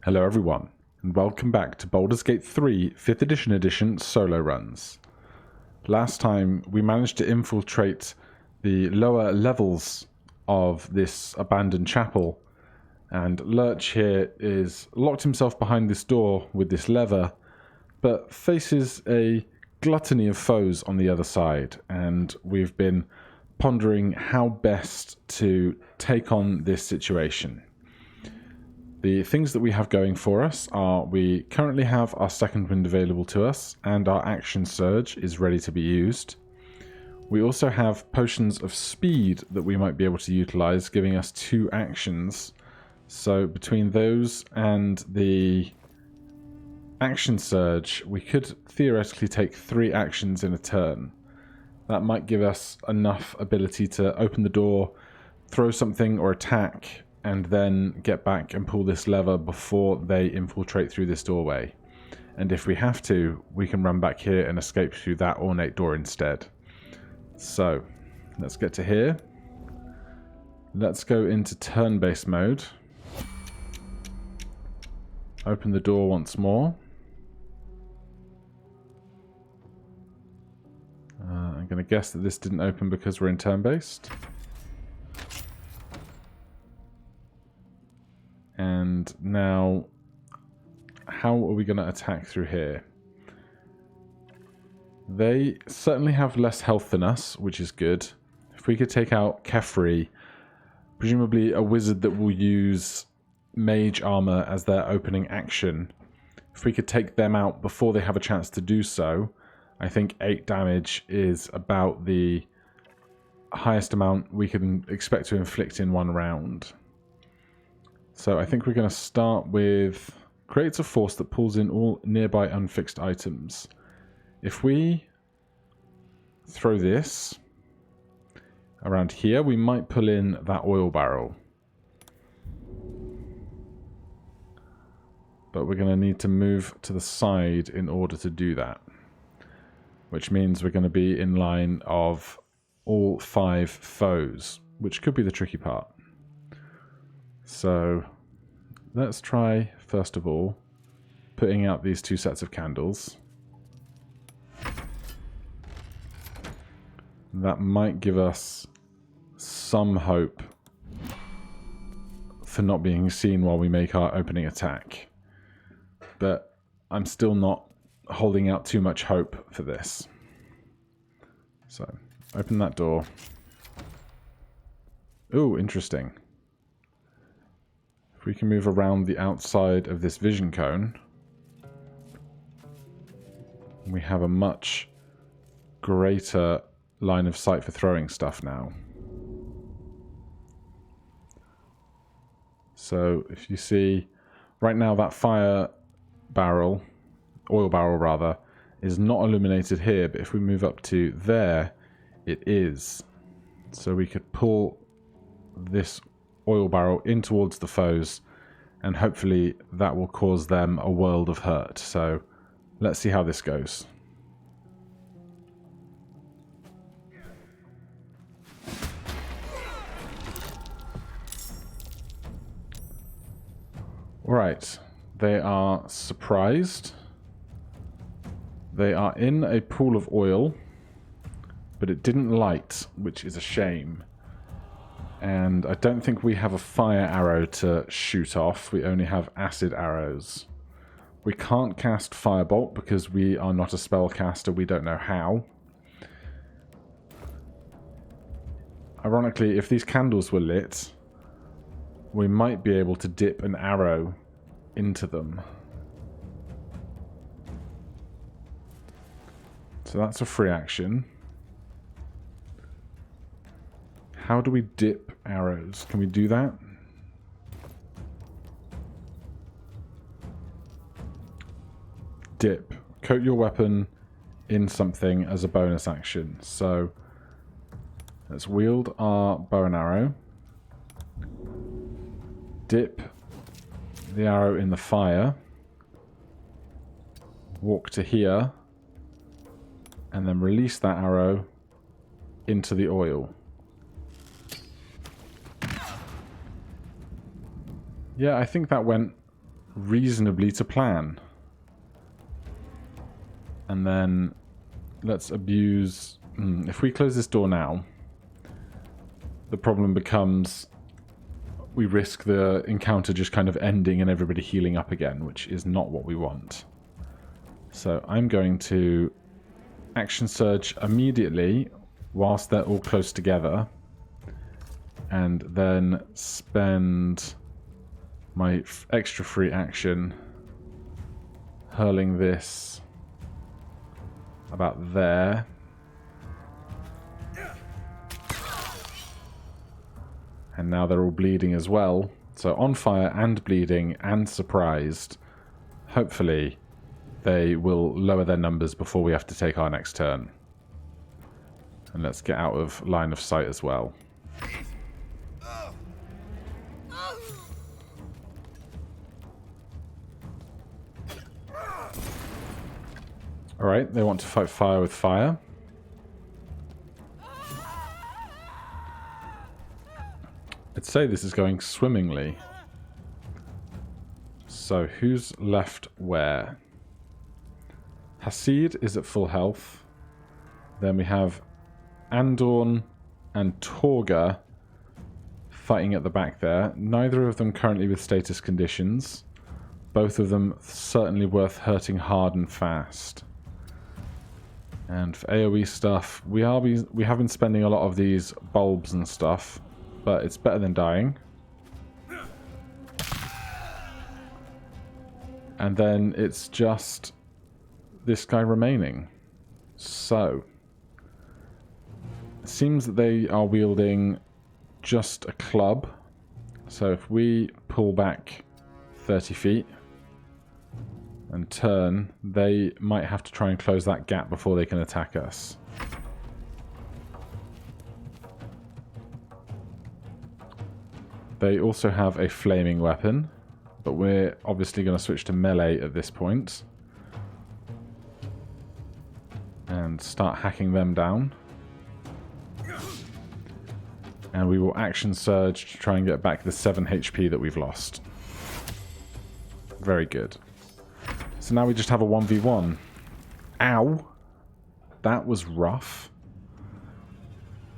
Hello everyone, and welcome back to Baldur's Gate 3 5th edition solo runs. Last time we managed to infiltrate the lower levels of this abandoned chapel, and Lurch here is locked himself behind this door with this lever, but faces a gluttony of foes on the other side, and we've been pondering how best to take on this situation. The things that we have going for us are we currently have our second wind available to us, and our action surge is ready to be used. We also have potions of speed that we might be able to utilize, giving us 2 actions. So between those and the action surge, we could theoretically take 3 actions in a turn. That might give us enough ability to open the door, throw something or attack, and then get back and pull this lever before they infiltrate through this doorway. And if we have to, we can run back here and escape through that ornate door instead. So, let's get to here. Let's go into turn-based mode. Open the door once more. I'm going to guess that this didn't open because we're in turn-based. And now, how are we going to attack through here? They certainly have less health than us, which is good. If we could take out Kefri, presumably a wizard that will use mage armor as their opening action, if we could take them out before they have a chance to do so, I think 8 damage is about the highest amount we can expect to inflict in one round. So I think we're going to start with creates a force that pulls in all nearby unfixed items. If we throw this around here, we might pull in that oil barrel. But we're going to need to move to the side in order to do that. Which means we're going to be in line of all 5 foes, which could be the tricky part. So, let's try, first of all, putting out these 2 sets of candles. That might give us some hope for not being seen while we make our opening attack. But I'm still not holding out too much hope for this. So, open that door. Ooh, interesting. If we can move around the outside of this vision cone, we have a much greater line of sight for throwing stuff now. So if you see, right now that fire barrel, oil barrel rather, is not illuminated here, but if we move up to there, it is. So we could pull this oil barrel in towards the foes, and hopefully that will cause them a world of hurt. So let's see how this goes. Alright, they are surprised. They are in a pool of oil, but it didn't light, which is a shame. And I don't think we have a fire arrow to shoot off. We only have acid arrows. We can't cast Firebolt because we are not a spellcaster. We don't know how. Ironically, if these candles were lit, we might be able to dip an arrow into them. So that's a free action. How do we dip arrows? Can we do that? Dip. Coat your weapon in something as a bonus action. So let's wield our bow and arrow. Dip the arrow in the fire. Walk to here. And then release that arrow into the oil. Yeah, I think that went reasonably to plan. And then let's abuse... if we close this door now, the problem becomes we risk the encounter just kind of ending and everybody healing up again, which is not what we want. So I'm going to action surge immediately whilst they're all close together, and then spend my extra free action hurling this about there. And now they're all bleeding as well. So on fire and bleeding and surprised. Hopefully they will lower their numbers before we have to take our next turn. And let's get out of line of sight as well. Alright, they want to fight fire with fire. I'd say this is going swimmingly. So who's left where? Hasid is at full health. Then we have Andorn and Torga fighting at the back there. Neither of them currently with status conditions. Both of them certainly worth hurting hard and fast. And for AoE stuff, we have been spending a lot of these bulbs and stuff, but it's better than dying. And then it's just this guy remaining. So it seems that they are wielding just a club. So if we pull back 30 feet and turn, they might have to try and close that gap before they can attack us. They also have a flaming weapon, but we're obviously going to switch to melee at this point and start hacking them down. And we will action surge to try and get back the 7 HP that we've lost. Very good. So now we just have a 1v1. Ow! That was rough.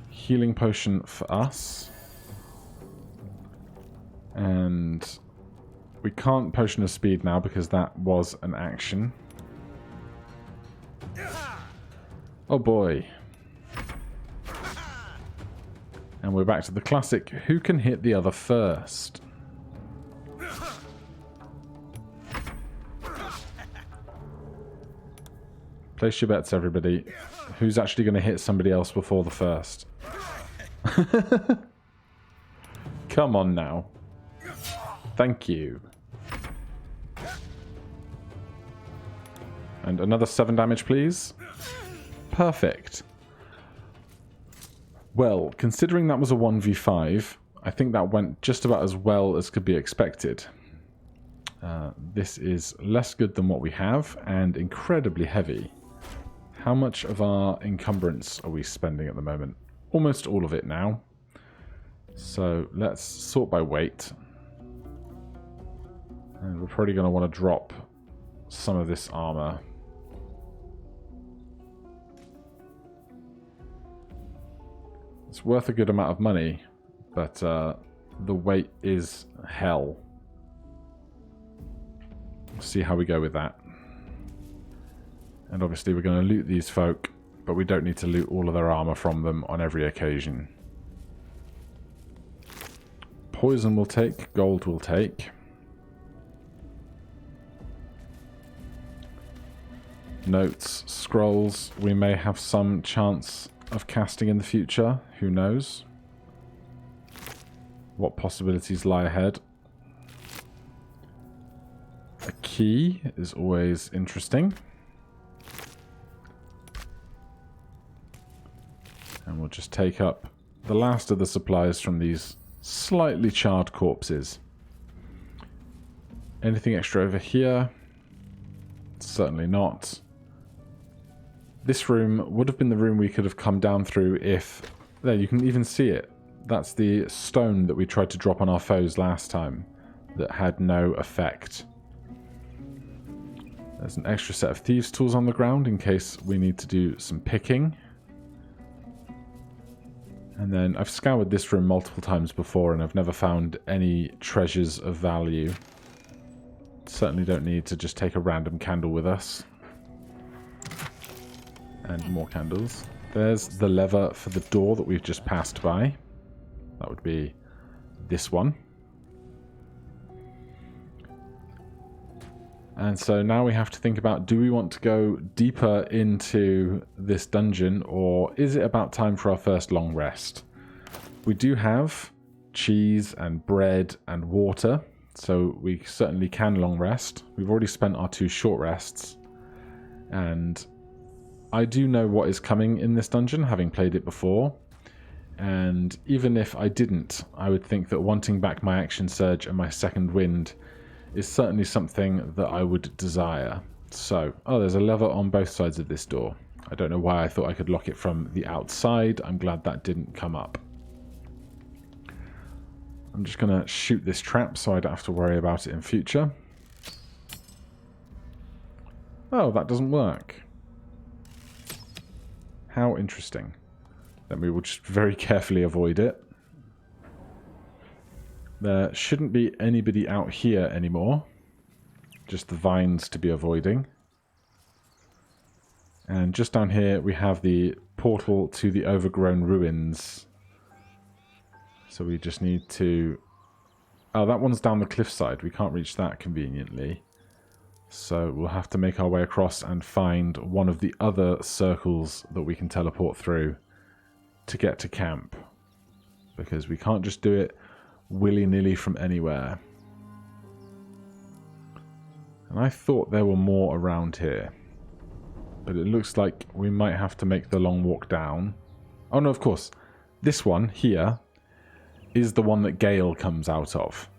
Healing potion for us. And we can't potion of speed now because that was an action. Oh boy. And we're back to the classic, who can hit the other first? Place your bets, everybody. Who's actually going to hit somebody else before the first? Come on now. Thank you. And another 7 damage, please. Perfect. Well, considering that was a 1v5, I think that went just about as well as could be expected. This is less good than what we have, and incredibly heavy. How much of our encumbrance are we spending at the moment? Almost all of it now. So let's sort by weight. And we're probably going to want to drop some of this armor. It's worth a good amount of money, but the weight is hell. See how we go with that. And obviously we're going to loot these folk, but we don't need to loot all of their armor from them on every occasion. Poison we'll take, gold we'll take. Notes, scrolls, we may have some chance of casting in the future, who knows? What possibilities lie ahead? A key is always interesting. And we'll just take up the last of the supplies from these slightly charred corpses. Anything extra over here? Certainly not. This room would have been the room we could have come down through if... There, you can even see it. That's the stone that we tried to drop on our foes last time that had no effect. There's an extra set of thieves' tools on the ground in case we need to do some picking. And then I've scoured this room multiple times before and I've never found any treasures of value. Certainly don't need to just take a random candle with us. And more candles. There's the lever for the door that we've just passed by. That would be this one. And so now we have to think about, do we want to go deeper into this dungeon, or is it about time for our first long rest? We do have cheese and bread and water, so we certainly can long rest. We've already spent our 2 short rests, and I do know what is coming in this dungeon, having played it before. And even if I didn't, I would think that wanting back my action surge and my second wind is certainly something that I would desire. So, oh, there's a lever on both sides of this door. I don't know why I thought I could lock it from the outside. I'm glad that didn't come up. I'm just going to shoot this trap so I don't have to worry about it in future. Oh, that doesn't work. How interesting. Then we will just very carefully avoid it. There shouldn't be anybody out here anymore. Just the vines to be avoiding. And just down here we have the portal to the overgrown ruins. So we just need to... Oh, that one's down the cliffside. We can't reach that conveniently. So we'll have to make our way across and find one of the other circles that we can teleport through to get to camp. Because we can't just do it willy-nilly from anywhere. And I thought there were more around here. But it looks like we might have to make the long walk down. Oh no, of course. This one here is the one that Gale comes out of.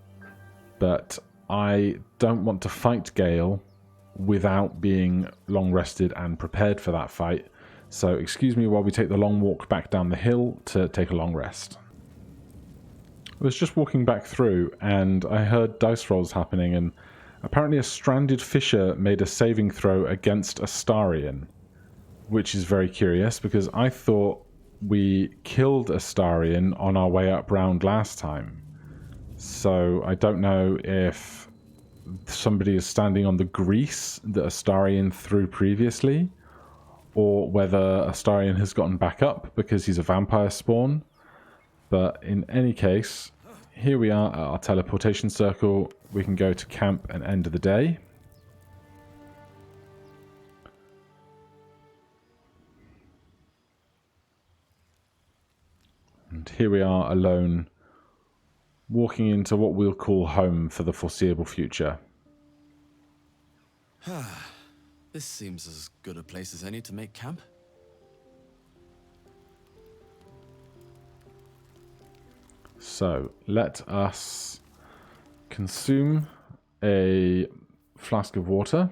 But I don't want to fight Gale without being long rested and prepared for that fight. So excuse me while we take the long walk back down the hill to take a long rest. I was just walking back through and I heard dice rolls happening, and apparently a stranded fisher made a saving throw against Astarion, which is very curious because I thought we killed Astarion on our way up round last time. So I don't know if somebody is standing on the grease that Astarion threw previously, or whether Astarion has gotten back up because he's a vampire spawn. But in any case, here we are at our teleportation circle. We can go to camp and end of the day. And here we are alone, walking into what we'll call home for the foreseeable future. This seems as good a place as any to make camp. So, let us consume a flask of water.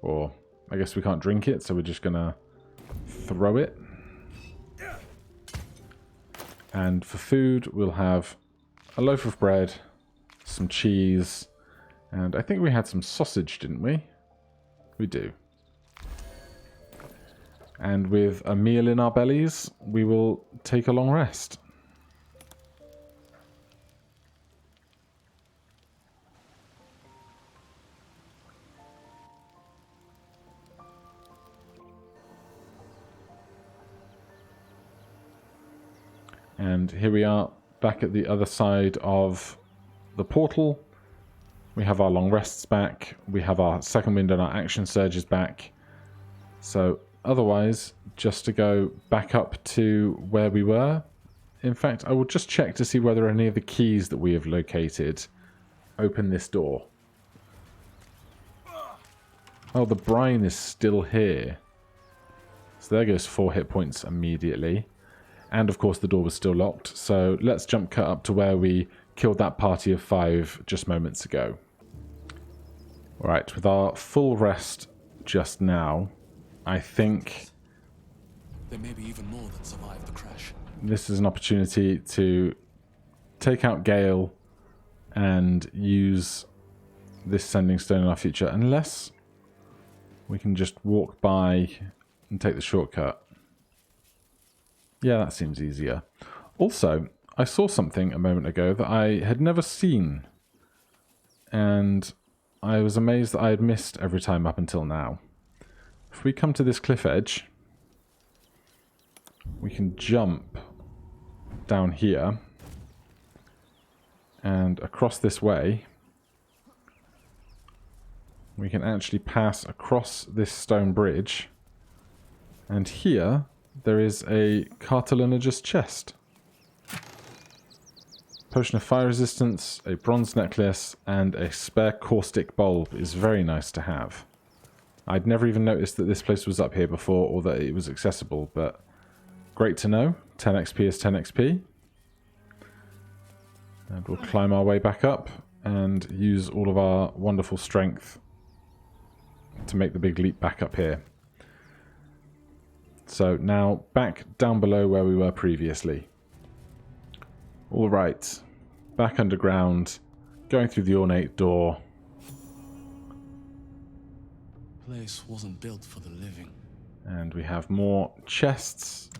Or, I guess we can't drink it, so we're just going to throw it. And for food, we'll have a loaf of bread, some cheese, and I think we had some sausage, didn't we? We do. And with a meal in our bellies, we will take a long rest. And here we are back at the other side of the portal. We have our long rests back. We have our second wind and our action surges back. So otherwise, just to go back up to where we were. In fact, I will just check to see whether any of the keys that we have located open this door. Oh, the brine is still here. So there goes 4 hit points immediately. And of course the door was still locked, so let's jump cut up to where we killed that party of 5 just moments ago. Alright, with our full rest just now, I think there may be even more that survived the crash. This is an opportunity to take out Gale and use this sending stone in our future, unless we can just walk by and take the shortcut. Yeah, that seems easier. Also, I saw something a moment ago that I had never seen, and I was amazed that I had missed every time up until now. If we come to this cliff edge, we can jump down here and across this way. We can actually pass across this stone bridge, and here there is a cartilaginous chest. Potion of fire resistance, a bronze necklace, and a spare caustic bulb is very nice to have. I'd never even noticed that this place was up here before, or that it was accessible, but great to know. 10 XP is 10 XP. And we'll climb our way back up and use all of our wonderful strength to make the big leap back up here. So now back down below where we were previously. Alright, back underground, going through the ornate door. Place wasn't built for the living. And we have more chests.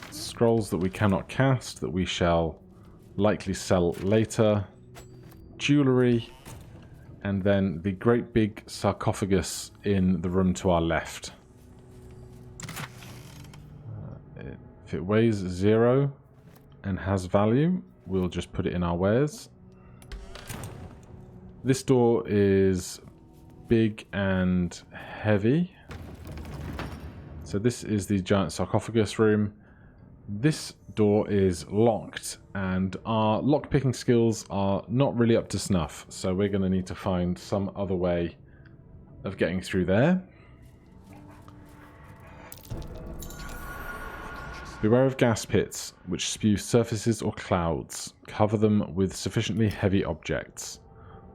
Scrolls that we cannot cast that we shall likely sell later. Jewellery. And then the great big sarcophagus in the room to our left. If it weighs 0 and has value, we'll just put it in our wares. This door is big and heavy. So this is the giant sarcophagus room. This door is locked, and our lockpicking skills are not really up to snuff, so we're going to need to find some other way of getting through there. Beware of gas pits, which spew surfaces or clouds. Cover them with sufficiently heavy objects.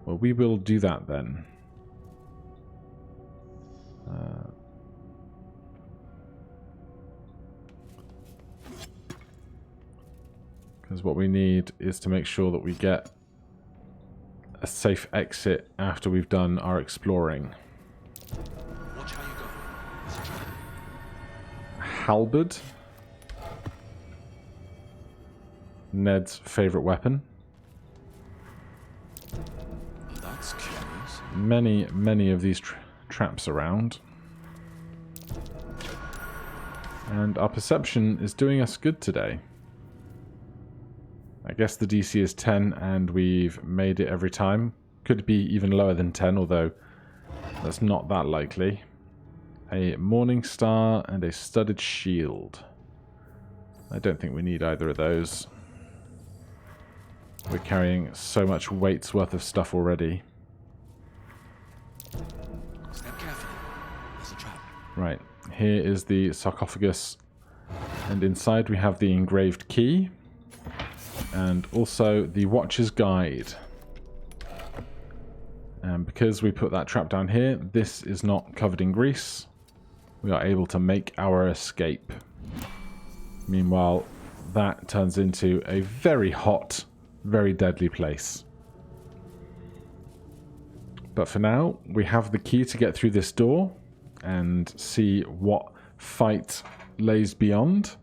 Well, we will do that then. Because what we need is to make sure that we get a safe exit after we've done our exploring. Watch how you go. Halberd. Ned's favourite weapon. That's curious. Many of these traps around. And our perception is doing us good today. I guess the DC is 10 and we've made it every time. Could be even lower than 10, although that's not that likely. A morning star and a studded shield. I don't think we need either of those. We're carrying so much weight's worth of stuff already. Step carefully. There's a trap. Right, here is the sarcophagus, and inside we have the engraved key, and also the Watcher's Guide. And because we put that trap down here, this is not covered in grease. We are able to make our escape. Meanwhile, that turns into a very hot, very deadly place. But for now, we have the key to get through this door and see what fight lays beyond.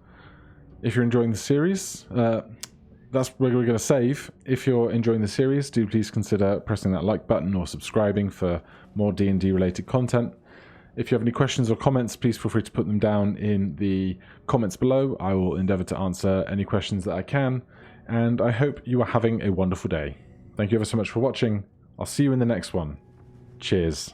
If you're enjoying the series, that's where we're going to save. If you're enjoying the series, do please consider pressing that like button or subscribing for more D&D related content. If you have any questions or comments, please feel free to put them down in the comments below. I will endeavour to answer any questions that I can, and I hope you are having a wonderful day. Thank you ever so much for watching. I'll see you in the next one. Cheers.